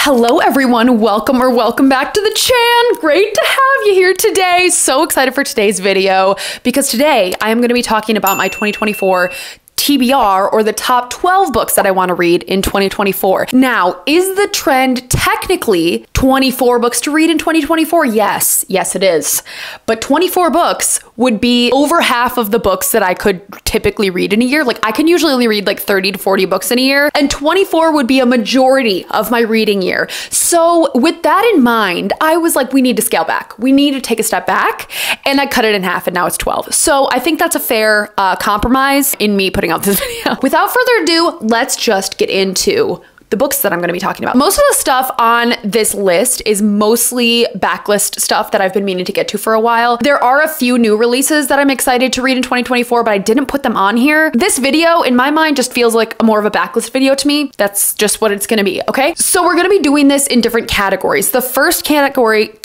Hello everyone, welcome back to the chan. Great to have you here today. So excited for today's video because today I am going to be talking about my 2024 TBR, or the top 12 books that I want to read in 2024. Now, is the trend technically 24 books to read in 2024? Yes, it is. But 24 books would be over half of the books that I could typically read in a year. Like, I can usually only read like 30 to 40 books in a year, and 24 would be a majority of my reading year. So with that in mind, I was like, we need to scale back. We need to take a step back, and I cut it in half, and now it's 12. So I think that's a fair compromise in me putting out this video. Without further ado, let's just get into the books that I'm going to be talking about. Most of the stuff on this list is mostly backlist stuff that I've been meaning to get to for a while. There are a few new releases that I'm excited to read in 2024, but I didn't put them on here. This video, in my mind, just feels like more of a backlist video to me. That's just what it's going to be, okay? So we're going to be doing this in different categories. The first category,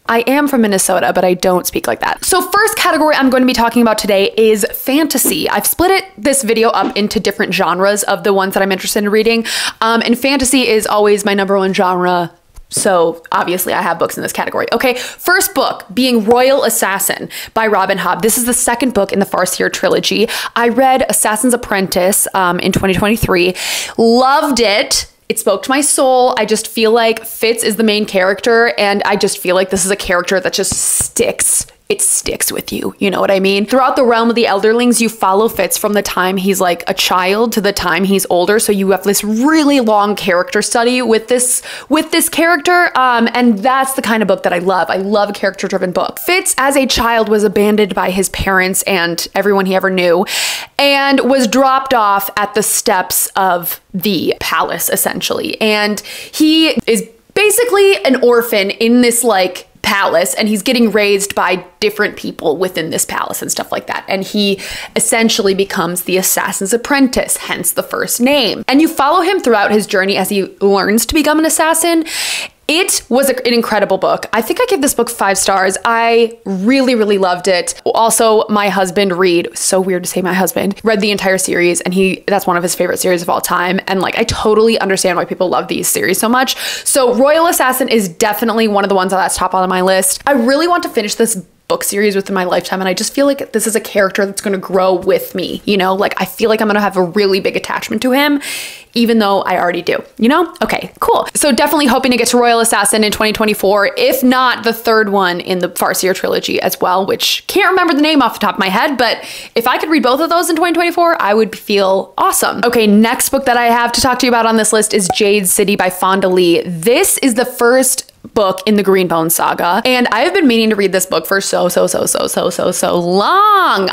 I am from Minnesota, but I don't speak like that. So first category I'm going to be talking about today is fantasy. I've split this video up into different genres of the ones that I'm interested in reading. And fantasy is always my #1 genre. So obviously I have books in this category. Okay, first book being Royal Assassin by Robin Hobb. This is the second book in the Farseer trilogy. I read Assassin's Apprentice in 2023. Loved it. It spoke to my soul. I just feel like Fitz is the main character, and I just feel like this is a character that just sticks. It sticks with you, you know what I mean? Throughout the realm of the Elderlings, you follow Fitz from the time he's like a child to the time he's older. So you have this really long character study with this character. And that's the kind of book that I love. I love a character-driven book. Fitz, as a child, was abandoned by his parents and everyone he ever knew, and was dropped off at the steps of the palace, essentially. And he is basically an orphan in this like palace, and he's getting raised by different people within this palace and stuff like that. And he essentially becomes the assassin's apprentice, hence the first name. And you follow him throughout his journey as he learns to become an assassin. It was an incredible book. I think I gave this book 5 stars. I really loved it. Also, my husband so weird to say my husband, read the entire series, and that's one of his favorite series of all time. And like, I totally understand why people love these series so much. So Royal Assassin is definitely one of the ones that's top on my list. I really want to finish this book series within my lifetime, and I just feel like this is a character that's going to grow with me, you know? Like, I feel like I'm going to have a really big attachment to him, even though I already do, you know? Okay, cool. So definitely hoping to get to Royal Assassin in 2024, if not the third one in the Farseer trilogy as well, which can't remember the name off the top of my head, but if I could read both of those in 2024, I would feel awesome. Okay, next book that I have to talk to you about on this list is Jade City by Fonda Lee. This is the first book in the Greenbone saga, and I have been meaning to read this book for so long.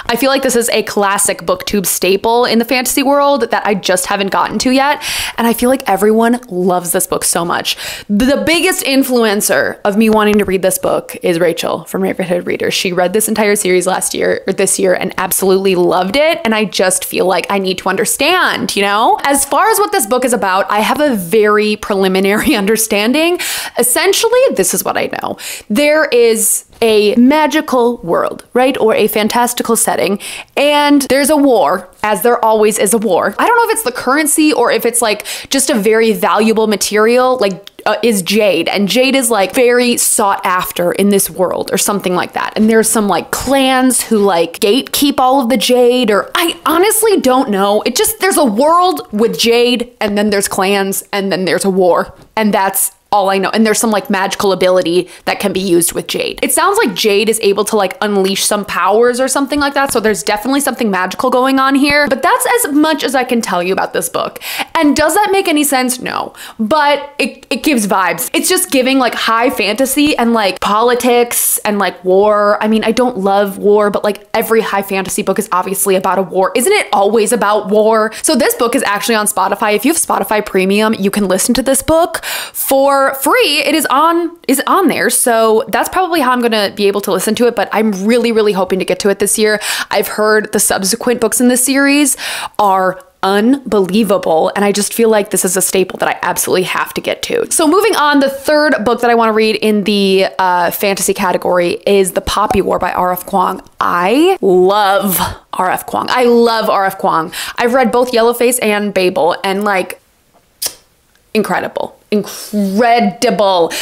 I feel like this is a classic booktube staple in the fantasy world that I just haven't gotten to yet, and I feel like everyone loves this book so much. The biggest influencer of me wanting to read this book is Rachel from Neighborhood Readers. She read this entire series this year and absolutely loved it, and I just feel like I need to understand, you know? As far as what this book is about, I have a very preliminary understanding. Essentially, this is what I know. There is a magical world, right? Or a fantastical setting, and there's a war, as there always is a war. I don't know if it's the currency or if it's like just a very valuable material, like is jade, and jade is like very sought after in this world or something like that. And there's some like clans who like gatekeep all of the jade, or I honestly don't know. There's a world with jade, and then there's clans, and then there's a war, and that's all I know. And there's some like magical ability that can be used with jade. It sounds like jade is able to like unleash some powers or something like that. So there's definitely something magical going on here, but that's as much as I can tell you about this book. And does that make any sense? No, but it gives vibes. It's just giving like high fantasy and like politics and like war. I mean, I don't love war, but like every high fantasy book is obviously about a war. Isn't it always about war? So this book is actually on Spotify. If you have Spotify Premium, you can listen to this book for free. It is on there. So that's probably how I'm going to be able to listen to it. But I'm really hoping to get to it this year. I've heard the subsequent books in this series are unbelievable, and I just feel like this is a staple that I absolutely have to get to. So moving on, the third book that I want to read in the fantasy category is The Poppy War by R.F. Kuang. I love R.F. Kuang. I love R.F. Kuang. I've read both Yellowface and Babel, and like, incredible. incredible.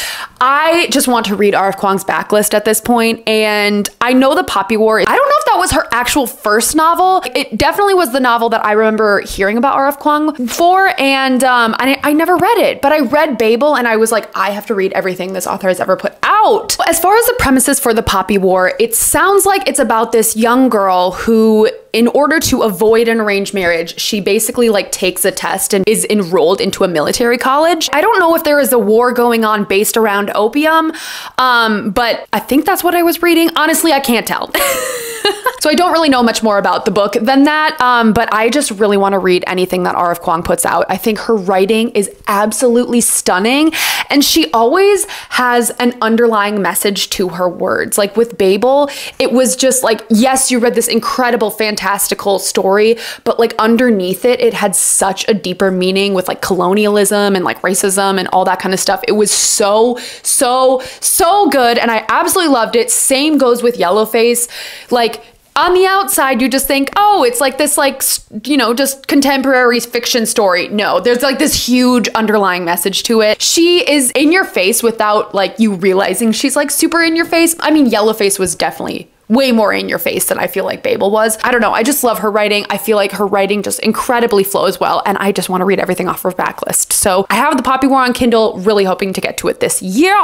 I just want to read R.F. Kuang's backlist at this point, and I know The Poppy War, I don't know if that was her actual first novel. It definitely was the novel that I remember hearing about R.F. Kuang for, and I never read it, but I read Babel, and I was like, I have to read everything this author has ever put out. As far as the premises for The Poppy War, it sounds like it's about this young girl who, in order to avoid an arranged marriage, she basically like takes a test and is enrolled into a military college. I don't know if there is a war going on based around opium, but I think that's what I was reading. Honestly, I can't tell. So I don't really know much more about the book than that, but I just really want to read anything that R.F. Kuang puts out. I think her writing is absolutely stunning, and she always has an underlying message to her words. Like with Babel, it was just like, yes, you read this incredible, fantastical story, but like underneath it, it had such a deeper meaning with like colonialism and like racism and all that kind of stuff. It was so good, and I absolutely loved it. Same goes with Yellowface. Like, on the outside, you just think, oh, it's like this, like, you know, just contemporary fiction story. No, there's like this huge underlying message to it. She is in your face without like you realizing she's like super in your face. I mean, Yellowface was definitely way more in your face than I feel like Babel was. I don't know. I just love her writing. I feel like her writing just incredibly flows well, and I just want to read everything off her backlist. So I have The Poppy War on Kindle, really hoping to get to it this year.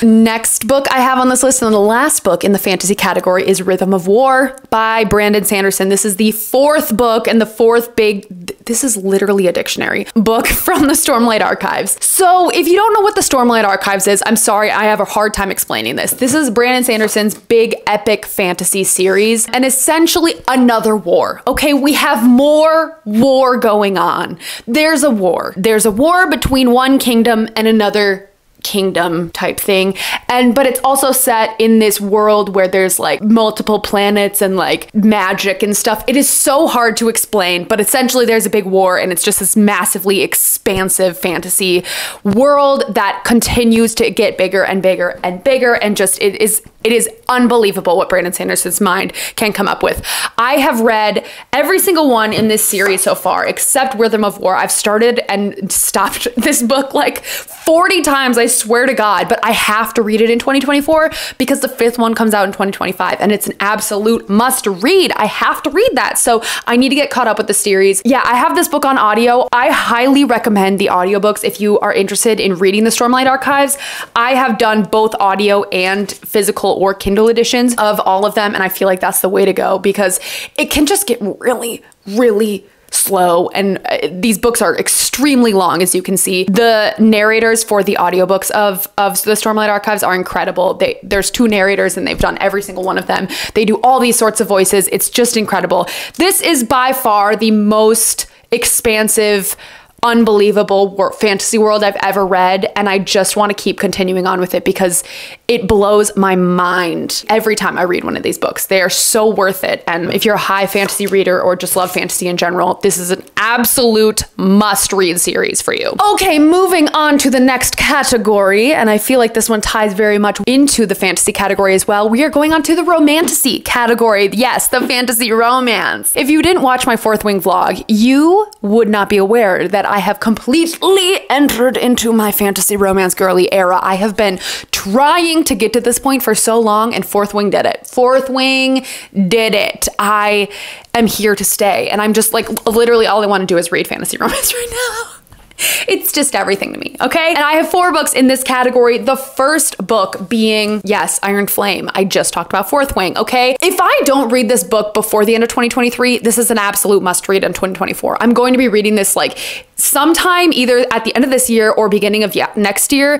Next book I have on this list, and the last book in the fantasy category, is Rhythm of War by Brandon Sanderson. This is the fourth book and the fourth big, this is literally a dictionary book from the Stormlight Archives. So if you don't know what the Stormlight Archives is, I'm sorry, I have a hard time explaining this. This is Brandon Sanderson's big epic fantasy series, and essentially another war. Okay, we have more war going on. There's a war. There's a war between one kingdom and another kingdom type thing, but it's also set in this world where there's like multiple planets and like magic and stuff. It is so hard to explain, but essentially there's a big war, and it's just this massively expansive fantasy world that continues to get bigger and bigger and bigger, and just it is unbelievable what Brandon Sanderson's mind can come up with. I have read every single one in this series so far, except Rhythm of War. I've started and stopped this book like 40 times, I swear to God, but I have to read it in 2024 because the fifth one comes out in 2025, and it's an absolute must read. I have to read that. So I need to get caught up with the series. Yeah, I have this book on audio. I highly recommend the audiobooks if you are interested in reading the Stormlight Archives. I have done both audio and physical or Kindle editions of all of them, and I feel like that's the way to go because it can just get really slow, and these books are extremely long, as you can see. The narrators for the audiobooks of the Stormlight Archives are incredible. There's two narrators, and they've done every single one of them. They do all these sorts of voices. It's just incredible. This is by far the most expansive, unbelievable fantasy world I've ever read, and I just want to keep continuing on with it because it blows my mind every time I read one of these books. They are so worth it, and if you're a high fantasy reader or just love fantasy in general, this is an absolute must-read series for you. Okay, moving on to the next category, and I feel like this one ties very much into the fantasy category as well. We are going on to the romantasy category. Yes, the fantasy romance. If you didn't watch my Fourth Wing vlog, you would not be aware that I have completely entered into my fantasy romance girly era. I have been trying to get to this point for so long, and Fourth Wing did it. Fourth Wing did it. I am here to stay, and I'm just like, literally all I want to do is read fantasy romance right now. It's just everything to me, okay? And I have 4 books in this category. The first book being, yes, Iron Flame. I just talked about Fourth Wing, okay? If I don't read this book before the end of 2023, this is an absolute must read in 2024. I'm going to be reading this like sometime either at the end of this year or beginning of next year.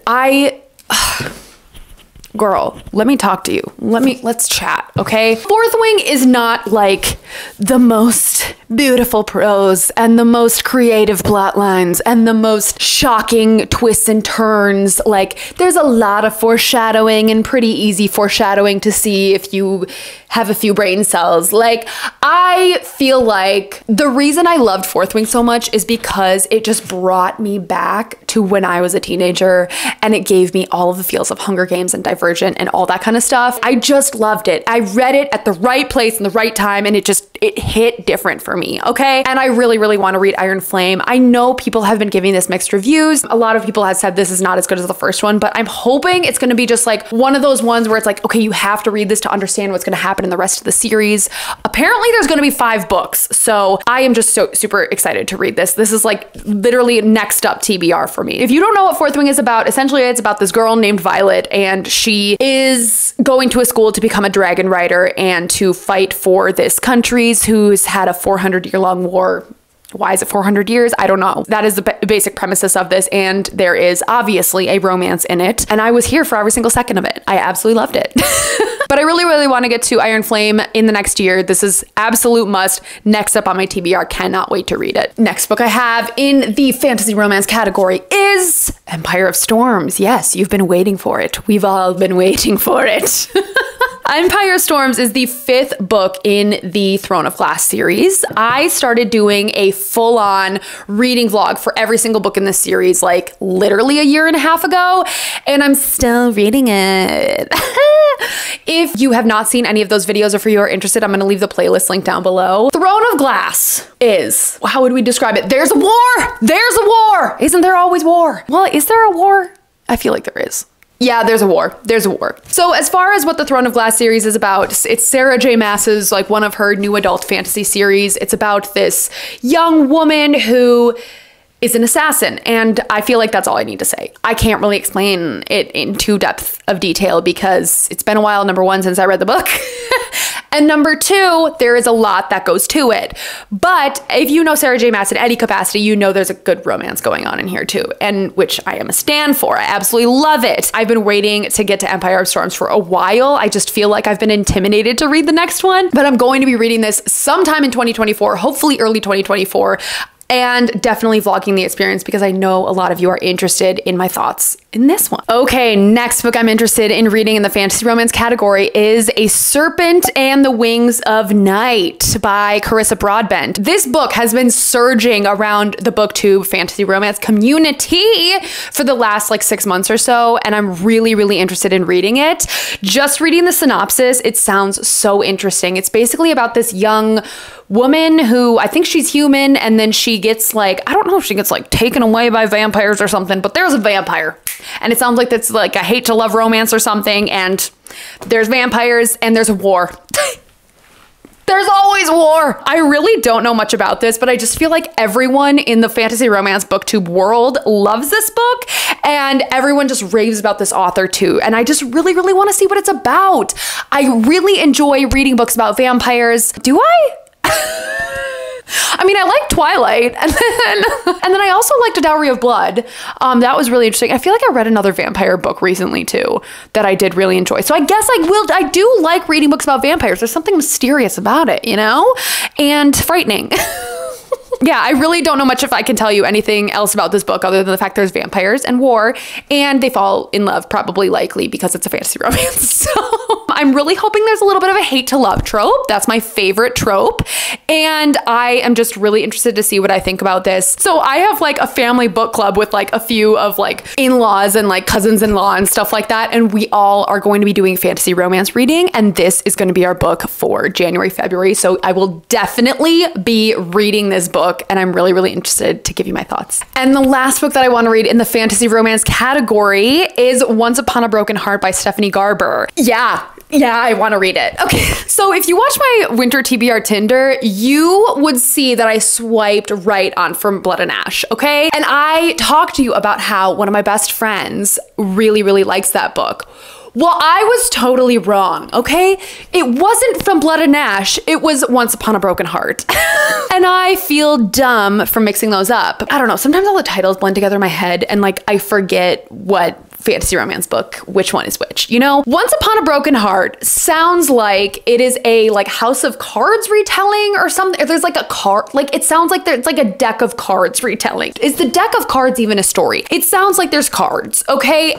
Girl, let me talk to you. Let's chat, okay? Fourth Wing is not like the most beautiful prose and the most creative plot lines and the most shocking twists and turns. Like, there's a lot of foreshadowing and pretty easy foreshadowing to see if you have a few brain cells. Like, I feel like the reason I loved Fourth Wing so much is because it just brought me back to when I was a teenager, and it gave me all of the feels of Hunger Games and Divergent and all that kind of stuff. I just loved it. I read it at the right place and the right time, and it hit different for me, okay? And I really, really want to read Iron Flame. I know people have been giving this mixed reviews. A lot of people have said this is not as good as the first one, but I'm hoping it's going to be just like one of those ones where it's like, okay, you have to read this to understand what's going to happen in the rest of the series. Apparently there's going to be 5 books, so I am just so super excited to read this. This is like literally next up TBR for me. If you don't know what Fourth Wing is about, essentially it's about this girl named Violet, and she is going to a school to become a dragon rider and to fight for this country's who's had a 400-year-long war. Why is it 400 years? I don't know. That is the basic premises of this, and there is obviously a romance in it, and I was here for every single second of it. I absolutely loved it. But I really, really want to get to Iron Flame in the next year. This is absolute must. Next up on my TBR, cannot wait to read it. Next book I have in the fantasy romance category is Empire of Storms. Yes, you've been waiting for it. We've all been waiting for it. Empire of Storms is the 5th book in the Throne of Glass series. I started doing a full-on reading vlog for every single book in this series like literally a year and a half ago, and I'm still reading it. If you have not seen any of those videos, or if you are interested, I'm going to leave the playlist link down below. Throne of Glass is, how would we describe it? There's a war! There's a war! Isn't there always war? Well, is there a war? I feel like there is. Yeah, there's a war. There's a war. So as far as what the Throne of Glass series is about, it's Sarah J. Maas's like one of her new adult fantasy series. It's about this young woman who is an assassin, and I feel like that's all I need to say. I can't really explain it in too depth of detail because it's been a while, number one, since I read the book. And number two, there is a lot that goes to it. But if you know Sarah J. Maas in any capacity, you know there's a good romance going on in here too, and which I am a stan for. I absolutely love it. I've been waiting to get to Empire of Storms for a while. I just feel like I've been intimidated to read the next one, but I'm going to be reading this sometime in 2024, hopefully early 2024. And definitely vlogging the experience because I know a lot of you are interested in my thoughts in this one. Okay, next book I'm interested in reading in the fantasy romance category is A Serpent and the Wings of Night by Carissa Broadbent. This book has been surging around the booktube fantasy romance community for the last like 6 months or so, and I'm really, really interested in reading it. Just reading the synopsis, it sounds so interesting. It's basically about this young woman who, I think she's human, and then she gets like, I don't know if she gets like taken away by vampires or something, but there's a vampire. And it sounds like that's like a hate to love romance or something, and there's vampires and there's a war. There's always war. I really don't know much about this, but I just feel like everyone in the fantasy romance booktube world loves this book, and everyone just raves about this author too. And I just really, really want to see what it's about. I really enjoy reading books about vampires. Do I? I mean, I like Twilight, and then I also liked A Dowry of Blood. That was really interesting. I feel like I read another vampire book recently too that I did really enjoy. So I guess I do like reading books about vampires. There's something mysterious about it, you know, and frightening. Yeah, I really don't know much if I can tell you anything else about this book other than the fact there's vampires and war, and they fall in love, probably likely because it's a fantasy romance. So I'm really hoping there's a little bit of a hate to love trope. That's my favorite trope. And I am just really interested to see what I think about this. So I have like a family book club with like a few of like in-laws and like cousins-in-law and stuff like that. And we all are going to be doing fantasy romance reading. And this is going to be our book for January, February. So I will definitely be reading this book, and I'm really, really interested to give you my thoughts. And the last book that I want to read in the fantasy romance category is Once Upon a Broken Heart by Stephanie Garber. Yeah, I want to read it. Okay, so if you watch my winter TBR Tinder, you would see that I swiped right on From Blood and Ash, okay? And I talked to you about how one of my best friends really, really likes that book. Well, I was totally wrong, okay? It wasn't From Blood and Ash, it was Once Upon a Broken Heart. And I feel dumb for mixing those up. I don't know, sometimes all the titles blend together in my head, and like I forget what fantasy romance book, which one is which, you know? Once Upon a Broken Heart sounds like it is a like House of Cards retelling or something. There's like a card, like it sounds like it's like a deck of cards retelling. Is the deck of cards even a story? It sounds like there's cards, okay?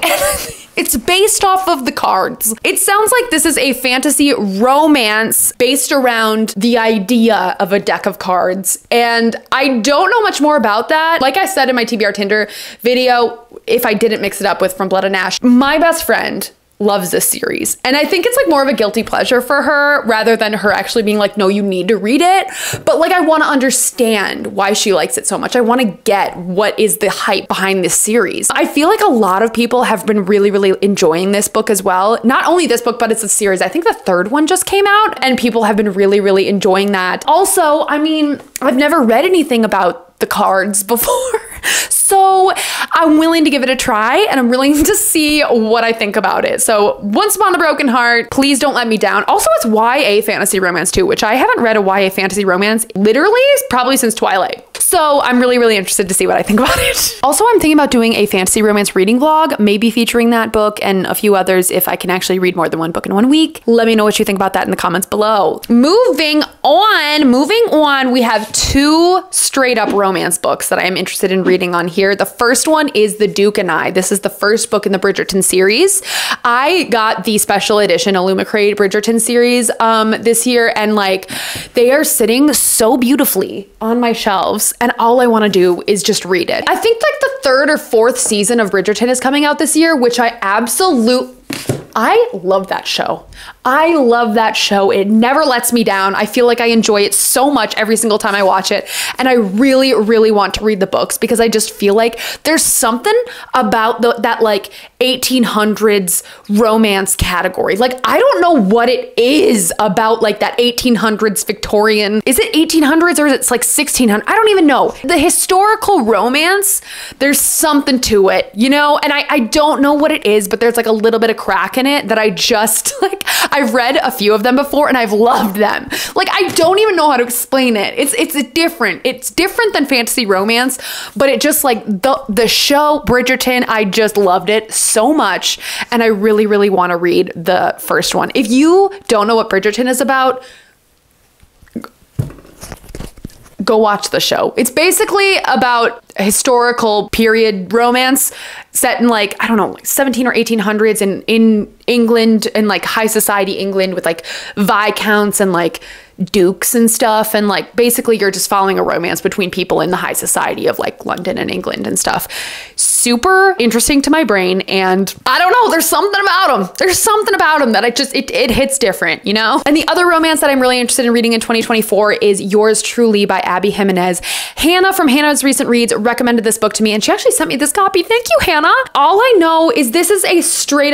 It's based off of the cards. It sounds like this is a fantasy romance based around the idea of a deck of cards. And I don't know much more about that. Like I said in my TBR Tinder video, if I didn't mix it up with From Blood and Ash, my best friend loves this series. And I think it's like more of a guilty pleasure for her rather than her actually being like, no, you need to read it. But like, I want to understand why she likes it so much. I want to get what is the hype behind this series. I feel like a lot of people have been really, really enjoying this book as well. Not only this book, but it's a series. I think the third one just came out and people have been really, really enjoying that. Also, I mean, I've never read anything about the cards before. So I'm willing to give it a try and I'm willing to see what I think about it. So Once Upon a Broken Heart, please don't let me down. Also, it's YA fantasy romance too, which I haven't read a YA fantasy romance literally probably since Twilight. So I'm really, really interested to see what I think about it. Also, I'm thinking about doing a fantasy romance reading vlog, maybe featuring that book and a few others if I can actually read more than one book in 1 week. Let me know what you think about that in the comments below. Moving on, we have 2 straight up romance books that I am interested in reading on here. The first one is The Duke and I. This is the first book in the Bridgerton series. I got the special edition Illumicrate Bridgerton series this year, and like they are sitting so beautifully on my shelves, and all I want to do is just read it. I think like the 3rd or 4th season of Bridgerton is coming out this year, which I love that show. I love that show. It never lets me down. I feel like I enjoy it so much every single time I watch it. And I really, really want to read the books because I just feel like there's something about that like 1800s romance category. Like, I don't know what it is about like that 1800s Victorian. Is it 1800s or is it like 1600? I don't even know. The historical romance, there's something to it, you know? And I don't know what it is, but there's like a little bit of crack in it that I just like, I've read a few of them before and I've loved them. Like, I don't even know how to explain it. It's different. It's different than fantasy romance, but it just like the show Bridgerton, I just loved it so much. And I really, really want to read the first one. If you don't know what Bridgerton is about, go watch the show. It's basically about a historical period romance set in like, I don't know, like 17 or 1800s in England, and like high society England with like viscounts and like dukes and stuff. And like, basically you're just following a romance between people in the high society of like London and England and stuff. Super interesting to my brain. And I don't know, there's something about them. There's something about them that it hits different, you know? And the other romance that I'm really interested in reading in 2024 is Yours Truly by Abby Jimenez. Hannah from Hannah's Recent Reads recommended this book to me and she actually sent me this copy. Thank you, Hannah. All I know is this is a straight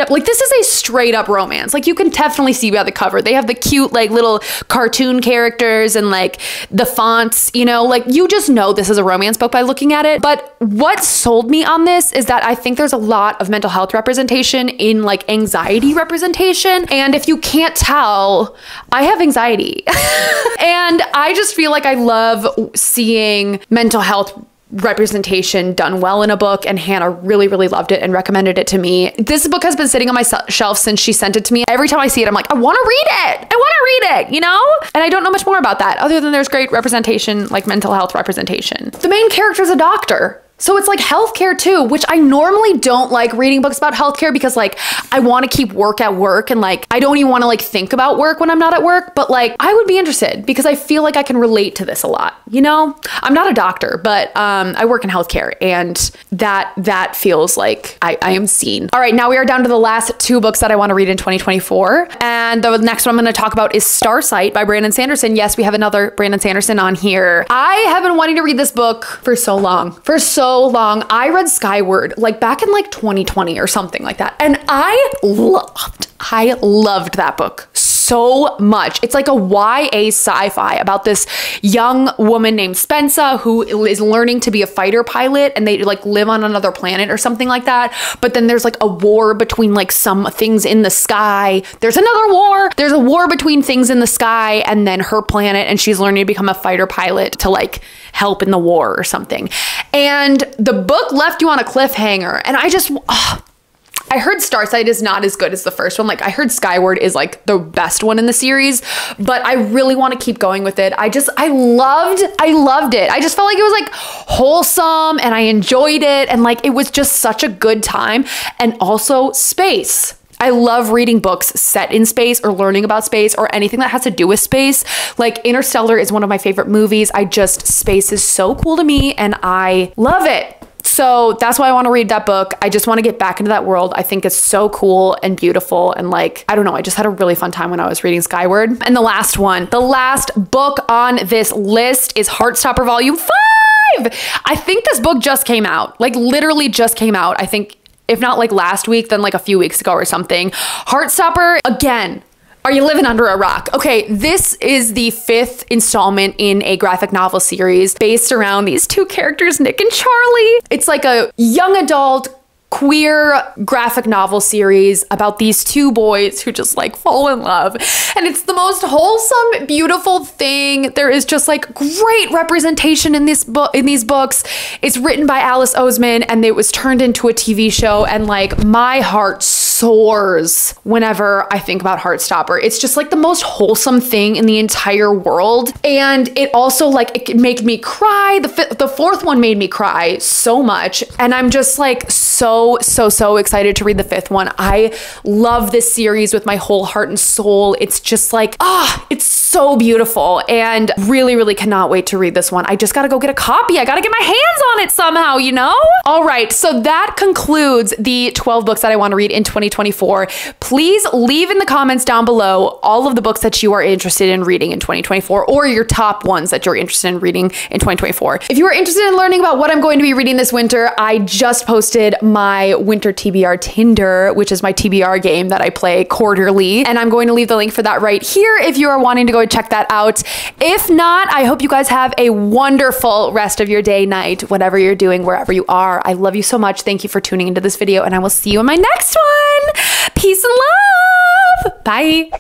up romance. Like, you can definitely see by the cover. They have the cute like little cartoon characters and like the fonts, you know, like you just know this is a romance book by looking at it. But what sold me on this is that I think there's a lot of mental health representation in like anxiety representation. And if you can't tell, I have anxiety. And I just feel like I love seeing mental health representation done well in a book, and Hannah really, really loved it and recommended it to me. This book has been sitting on my shelf since she sent it to me. Every time I see it, I'm like, I want to read it. I want to read it, you know? And I don't know much more about that other than there's great representation, like mental health representation. The main character is a doctor. So it's like healthcare too, which I normally don't like reading books about healthcare because like I want to keep work at work and like I don't even want to like think about work when I'm not at work, but like I would be interested because I feel like I can relate to this a lot, you know? I'm not a doctor, but I work in healthcare and that feels like I am seen. All right, now we are down to the last 2 books that I want to read in 2024. And the next one I'm going to talk about is Starsight by Brandon Sanderson. Yes, we have another Brandon Sanderson on here. I have been wanting to read this book for so long. I read Skyward like back in like 2020 or something like that. And I loved that book so much. It's like a YA sci-fi about this young woman named Spensa who is learning to be a fighter pilot, and they like live on another planet or something like that. But then there's like a war between like some things in the sky. There's another war. There's a war between things in the sky and then her planet, and she's learning to become a fighter pilot to like help in the war or something. And the book left you on a cliffhanger, and I I heard Starsight is not as good as the first one. Like I heard Skyward is like the best one in the series, but I really want to keep going with it. I loved it. I just felt like it was like wholesome and I enjoyed it. And like, it was just such a good time. And also space. I love reading books set in space or learning about space or anything that has to do with space. Like Interstellar is one of my favorite movies. Space is so cool to me and I love it. So that's why I want to read that book. I just want to get back into that world. I think it's so cool and beautiful. And like, I don't know, I just had a really fun time when I was reading Skyward. And the last book on this list is Heartstopper Volume 5. I think this book just came out, like literally just came out. I think if not like last week, then like a few weeks ago or something. Heartstopper, again, are you living under a rock? Okay, this is the 5th installment in a graphic novel series based around these two characters, Nick and Charlie. It's like a young adult queer graphic novel series about these two boys who just like fall in love. And it's the most wholesome, beautiful thing. There is just like great representation in these books. It's written by Alice Oseman and it was turned into a TV show. And like my heart soars whenever I think about Heartstopper. It's just like the most wholesome thing in the entire world. And it also like, it made me cry. The 4th one made me cry so much. And I'm just like so excited to read the 5th one. I love this series with my whole heart and soul. It's just like, it's so beautiful and really cannot wait to read this one. I just gotta go get a copy. I gotta get my hands on it somehow, you know? All right, so that concludes the 12 books that I want to read in 2024. Please leave in the comments down below all of the books that you are interested in reading in 2024 or your top ones that you're interested in reading in 2024. If you are interested in learning about what I'm going to be reading this winter, I just posted my winter TBR Tinder, which is my TBR game that I play quarterly. And I'm going to leave the link for that right here if you are wanting to go check that out. If not, I hope you guys have a wonderful rest of your day, night, whatever you're doing, wherever you are. I love you so much. Thank you for tuning into this video and I will see you in my next one. Peace and love. Bye.